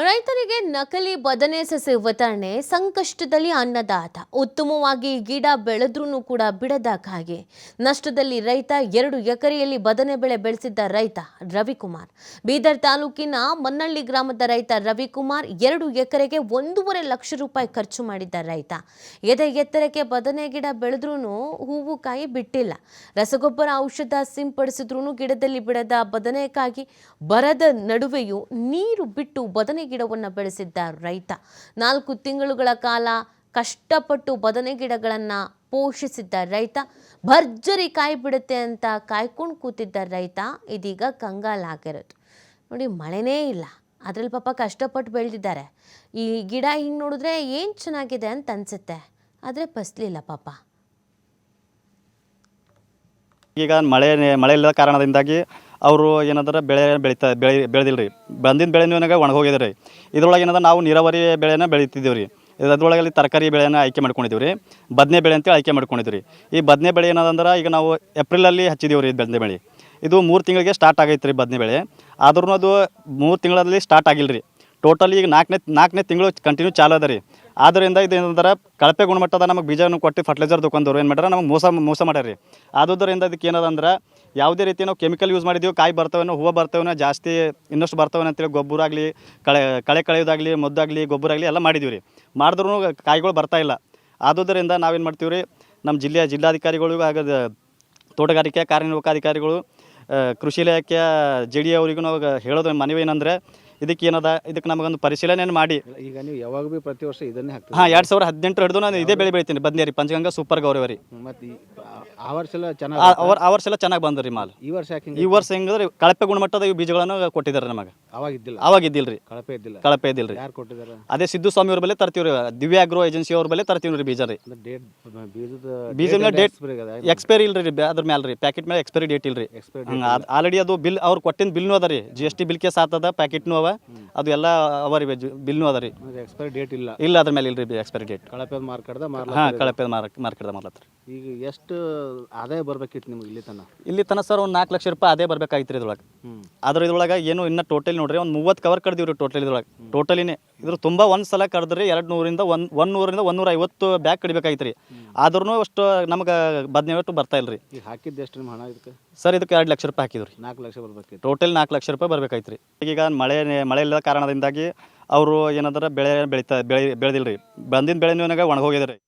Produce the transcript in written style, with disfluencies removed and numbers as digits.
ರೈತರಿಗೆ ನಕಲಿ ಬದನೆ ಸಸಿ ವಿತರಣೆ ಸಂಕಷ್ಟದಲ್ಲಿ ಅನ್ನದಾತ ಉತ್ತಮವಾಗಿ ಗಿಡ ಬೆಳೆದ್ರೂ ಕೂಡ ಬಿಡದ ಕಾಗೆ ನಷ್ಟದಲ್ಲಿ ರೈತ 2 ಎಕರೆಯಲ್ಲಿ ಬದನೆ ಬೆಳೆ ಬೆಳೆಸಿದ್ದ ರೈತ ರವಿಕುಮಾರ್ ಬೀದರ್ ತಾಲೂಕಿನ ಮನ್ನಳ್ಳಿ ಗ್ರಾಮದ ರೈತ ರವಿಕುಮಾರ್ 2 ಎಕರೆಗೆ 1.5 ಲಕ್ಷ ರೂಪಾಯಿ ಖರ್ಚು ಮಾಡಿದ್ದ ರೈತ ಎತ್ತರಕ್ಕೆ ಬದನೆ ಗಿಡ ಬೆಳೆದ್ರೂ ಹೂವು ಕಾಯಿ ಬಿಟ್ಟಿಲ್ಲ ರಸಗೊಬ್ಬರ ಔಷಧ ಸಿಂಪಡಿಸಿದ್ರೂ ಗಿಡದಲ್ಲಿ ಬಿಡದ ಬದನೆಕಾಯಿ ಬರದ ನಡುವೆಯೂ ನೀರು ಬಿಟ್ಟು ಬದನೆ ಗಿಡವನ್ನು ಬೆಳೆಸಿದ್ದ ರೈತ 4 ತಿಂಗಳುಗಳ ಕಾಲ ಕಷ್ಟಪಟ್ಟು ಬದನೆ ಗಿಡಗಳನ್ನು ಪೋಷಿಸಿದ್ದ ರೈತ ಭರ್ಜರಿ ಕಾಯಿ ಬಿಡುತ್ತೆ ಅಂತ ಕಾಯ್ಕೊಂಡು ಕೂತಿದ್ದ ರೈತ ಇದೀಗ ಕಂಗಾಲಾಗಿರೋದು ನೋಡಿ. ಮಳೆನೇ ಇಲ್ಲ, ಅದರಲ್ಲಿ ಪಾಪ ಕಷ್ಟಪಟ್ಟು ಬೆಳೆದಿದ್ದಾರೆ. ಈ ಗಿಡ ಹಿಂಗೆ ನೋಡಿದ್ರೆ ಏನು ಚೆನ್ನಾಗಿದೆ ಅಂತ ಅನ್ಸುತ್ತೆ, ಆದರೆ ಫಸಲಿಲ್ಲ ಪಾಪ. ಈಗ ಮಳೆ ಇಲ್ಲದ ಕಾರಣದಿಂದಾಗಿ ಅವರು ಏನಾದ್ರೆ ಬೆಳೆದಿಲ್ಲ ರೀ. ಬಂದಿದ್ದ ಬೆಳೆನೂ ಏನಾಗ ಒಣಗೋಗಿದೆ ರೀ. ಇದ್ರೊಳಗೆ ಏನದ ನಾವು ನೀರಾವರಿ ಬೆಳೆನ ಬೆಳೀತಿದ್ದೀವಿ ರೀ. ಅದ್ರೊಳಗೆ ತರಕಾರಿ ಬೆಳೆಯನ್ನು ಆಯ್ಕೆ ಮಾಡ್ಕೊಂಡಿದ್ದೀವಿ ರೀ. ಬದನೆ ಬೆಳೆ ಅಂತೇಳಿ ಆಯ್ಕೆ ಮಾಡ್ಕೊಂಡಿದ್ದೀವಿ ರೀ. ಈ ಬದನೆ ಬೆಳೆ ಏನದಂದ್ರೆ ಈಗ ನಾವು ಏಪ್ರಿಲಲ್ಲಿ ಹಚ್ಚಿದ್ದೀವಿ ರೀ. ಬದನೆ ಬೆಳೆ ಇದು 3 ತಿಂಗಳಿಗೆ ಸ್ಟಾರ್ಟ್ ಆಗೈತೆ ರೀ. ಬದನೆ ಬೆಳೆ ಆದ್ರೂ ಅದು 3 ತಿಂಗಳಲ್ಲಿ ಸ್ಟಾರ್ಟ್ ಆಗಿಲ್ಲ ರೀ. ಟೋಟಲಿ ಈಗ ನಾಲ್ಕನೇ ತಿಂಗಳು ಕಂಟಿನ್ಯೂ ಚಾಲು ಅದ ರೀ. ಆದ್ದರಿಂದ ಇದೇನಂದ್ರೆ ಕಳಪೆ ಗುಣಮಟ್ಟದ ನಮಗೆ ಬೀಜವನ್ನು ಕೊಟ್ಟು ಫರ್ಟಿಲೈಸರ್ ದುಕಾನ್ದವ್ರು ಏನು ಮಾಡ್ಯಾರ, ನಮಗೆ ಮೋಸ ಮಾಡ್ಯಾರ ರೀ. ಆದುದರಿಂದ ಇದಕ್ಕೆ ಏನದಂದ್ರೆ ಯಾವುದೇ ರೀತಿ ನಾವು ಕೆಮಿಕಲ್ ಯೂಸ್ ಮಾಡಿದ್ದೀವಿ, ಕಾಯಿ ಬರ್ತವೇನೋ, ಹೂವು ಬರ್ತವೇನೋ, ಜಾಸ್ತಿ ಇನ್ನಷ್ಟು ಬರ್ತವೇನೋ ಅಂತೇಳಿ ಗೊಬ್ಬರ ಆಗಲಿ ಕಳೆ ಕಳೆಯೋದಾಗಲಿ ಮದ್ದಾಗಲಿ ಗೊಬ್ಬರ ಆಗಲಿ ಎಲ್ಲ ಮಾಡಿದ್ದೀವಿ ರೀ. ಮಾಡಿದ್ರೂ ಕಾಯಿಗಳು ಬರ್ತಾಯಿಲ್ಲ. ಆದುದರಿಂದ ನಾವೇನು ಮಾಡ್ತೀವಿ ರೀ, ನಮ್ಮ ಜಿಲ್ಲಾಧಿಕಾರಿಗಳು ಹಾಗೂ ತೋಟಗಾರಿಕೆ ಕಾರ್ಯನಿರ್ವಾಹಕ ಕೃಷಿ ಇಲಾಖೆಯ JD ಅವರಿಗೂ ನಾವು ಹೇಳೋದು ಮನವಿ ಏನಂದರೆ ಇದಕ್ಕೆ ನಮಗೊಂದು ಪರಿಶೀಲನೆ ಮಾಡಿ. ಈಗ ನೀವು ಯಾವಾಗ ಭೀ ಪ್ರತಿ ವರ್ಷ ಇದನ್ನೇ ಹಾಕ್ತೀವಿ? ಹಾಂ, 2018 ಹಿಡಿದು ನಾನು ಇದೇ ಬೆಳೆ ಬೆಳಿತೀನಿ. ಬದನೆ ರೀ, ಪಂಚಗಂಗಾ ಸೂಪರ್ ಗೌರವ ರೀ. ಮತ್ತು ಆ ವರ್ಷ ಎಲ್ಲ ಚೆನ್ನಾಗಿ ಆ ವರ್ಷ ಎಲ್ಲ ಚೆನ್ನಾಗಿ ಬಂದ್ರಿ ರೀ ಮಾಲ್. ಈ ವರ್ಷ ಯಾಕೆ ಈ ವರ್ಷ ಹೆಂಗಂದ್ರೆ ಕಳಪೆ ಗುಣಮಟ್ಟದ ಈ ಬೀಜಗಳನ್ನು ಕೊಟ್ಟಿದ್ದಾರೆ ನಮಗೆ. ಅವಾಗ ಇದ್ದಿಲ್ಲ ರೀ. ಕಳಪೆ ಇದ್ದಿಲ್ಲ ರೀ. ಯಾರು ಕೊಟ್ಟಿದ್ದಾರೆ? ಅದೇ ಸಿದ್ದು ಸ್ವಾಮಿ ಅವ್ರ ಬಳಿ ತರ್ತೀವಿ ರೀ. ದಿವ್ಯ ಅಗ್ರೋ ಏಜೆನ್ಸಿ ಅವ್ರ ಬಳಿ ತರ್ತೀವಿ ರೀ ಬೀಜ ರೀ. ಬೀಜ ಡೇಟ್ ಎಕ್ಸ್ಪೈರಿ ಇಲ್ರಿ ರೀ. ಅದ್ರ ಮೇಲೆ ರೀ ಪ್ಯಾಕೆಟ್ ಮೇಲೆ ಎಕ್ಸ್ಪೈರಿ ಡೇಟ್ ಇಲ್ರಿ. ಆಲ್ರೆಡಿ ಅದು ಬಿಲ್ ಅವ್ರು ಕೊಟ್ಟಿನ ಬಿಲ್ನು ಅದ ರೀ. GST ಬಿಲ್ ಕೇಸ್ ಆತದ, ಪ್ಯಾಕೆಟ್ನು ಅವ, ಅದು ಎಲ್ಲ ಅವ ರೀ. ಬಿಲ್ನು ಅದ ರೀ. ಎಕ್ಸ್ಪೈರಿ ಡೇಟ್ ಇಲ್ಲ ಅದ್ರ ಮೇಲೆ ಇಲ್ರಿ ಎಕ್ಸ್ಪೈರಿ ಡೇಟ್. ಕಳಪೆ ಮಾರ್ಕೆಟ್ದ ಕಳಪೆ ಮಾರ್ಕೆಟ್ದ ಮಾರ್ಲತ್ರಿ. ಈಗ ಎಷ್ಟು ಆದಾಯ ಬರ್ಬೇಕಿತ್ತು ನಿಮ್ಗೆ ಇಲ್ಲಿ ತನ ಸರ್ ಒಂದು 4 ಲಕ್ಷ ರೂಪಾಯಿ ಅದೇ ಬರ್ಬೇಕಾಗಿತ್ತು ರೀ ಇದ್ರೊಳಗೆ. ಆದ್ರೆ ಇದ್ರೊಳಗೆ ಏನು ಇನ್ನು ಟೋಟಲಿ ನೋಡ್ರಿ ಒಂದು 30 ಕವರ್ ಕಡ್ದೀವಿ ರೀ ಟೋಟಲ್. ಇದ್ರೊಳಗೆ ಟೋಟಲಿನೇ ಇದ್ರ ತುಂಬ ಒಂದು ಸಲ ಕಡ್ದ್ರಿ 200ರಿಂದ 150 ಬ್ಯಾಗ್ ಕಡಿಬೇಕಾಗಿತ್ತು ರೀ. ಆದ್ರೂ ಅಷ್ಟು ನಮ್ಗೆ ಬದನೆ ಒಟ್ಟು ಬರ್ತಾ ಇಲ್ಲ ರೀ. ಈಗ ಹಾಕಿದ್ದು ಎಷ್ಟು ನಿಮ್ಮ ಹಣ ಇದಕ್ಕೆ? ಸರ್ ಇದಕ್ಕೆ 2 ಲಕ್ಷ ರೂಪಾಯಿ ಹಾಕಿದ್ರಿ. 4 ಲಕ್ಷ ಬರ್ಬೇಕಿತ್ತು. ಟೋಟಲ್ 4 ಲಕ್ಷ ರೂಪಾಯಿ ಬರ್ಬೇಕಾಯ್ತು ರೀ. ಈಗ ಮಳೆ ಇಲ್ಲದ ಕಾರಣದಿಂದಾಗಿ ಅವರು ಏನಾದ್ರೆ ಬೆಳೆದಿಲ್ಲ ರೀ. ಬಂದಿದ್ದ ಬೆಳೆನೂ ಏನಾಗ ಒಣಗೋಗಿದೆ ರೀ.